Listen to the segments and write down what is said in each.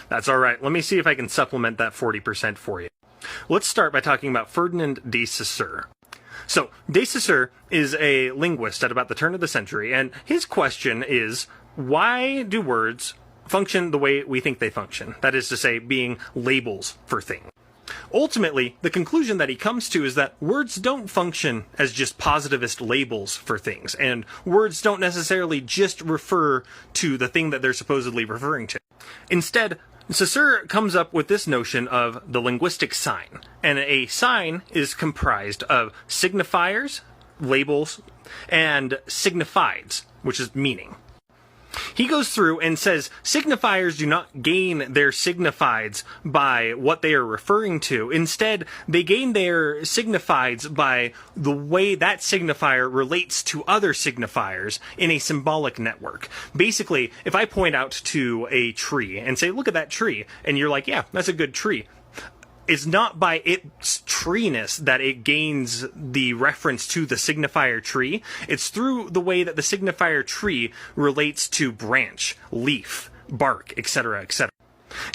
That's all right. Let me see if I can supplement that 40% for you. Let's start by talking about Ferdinand D Cesar. So, De Cesar is a linguist at about the turn of the century, and his question is, why do words function the way we think they function? That is to say, being labels for things. Ultimately, the conclusion that he comes to is that words don't function as just positivist labels for things, and words don't necessarily just refer to the thing that they're supposedly referring to. Instead, Cesar comes up with this notion of the linguistic sign, and a sign is comprised of signifiers, labels, and signifieds, which is meaning. He goes through and says signifiers do not gain their signifieds by what they are referring to. Instead, they gain their signifieds by the way that signifier relates to other signifiers in a symbolic network. Basically, if I point out to a tree and say, look at that tree, and you're like, yeah, that's a good tree. It's not by its treeness that it gains the reference to the signifier tree. It's through the way that the signifier tree relates to branch, leaf, bark, etc., etc.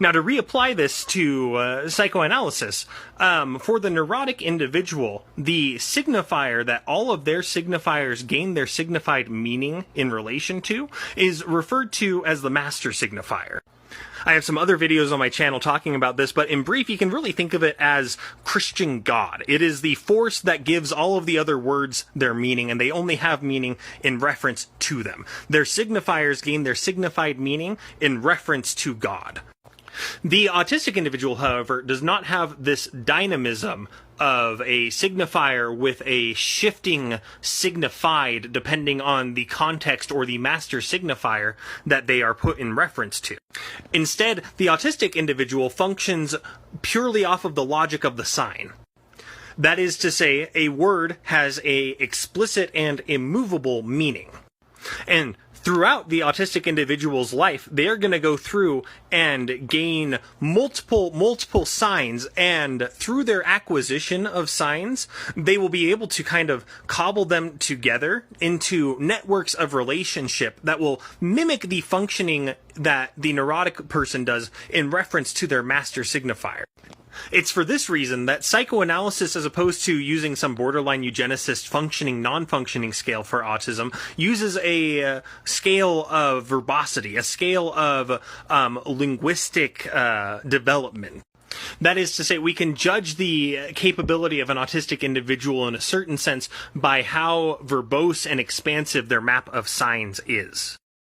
Now, to reapply this to psychoanalysis, for the neurotic individual, the signifier that all of their signifiers gain their signified meaning in relation to is referred to as the master signifier. I have some other videos on my channel talking about this, but in brief, you can really think of it as Christian God. It is the force that gives all of the other words their meaning, and they only have meaning in reference to them. Their signifiers gain their signified meaning in reference to God. The autistic individual, however, does not have this dynamism of a signifier with a shifting signified depending on the context or the master signifier that they are put in reference to. Instead, the autistic individual functions purely off of the logic of the sign. That is to say, a word has an explicit and immovable meaning. And throughout the autistic individual's life, they are going to go through and gain multiple signs, and through their acquisition of signs, they will be able to kind of cobble them together into networks of relationship that will mimic the functioning that the neurotic person does in reference to their master signifier. It's for this reason that psychoanalysis, as opposed to using some borderline eugenicist functioning, non-functioning scale for autism, uses a scale of verbosity, a scale of linguistic development. That is to say, we can judge the capability of an autistic individual in a certain sense by how verbose and expansive their map of signs is.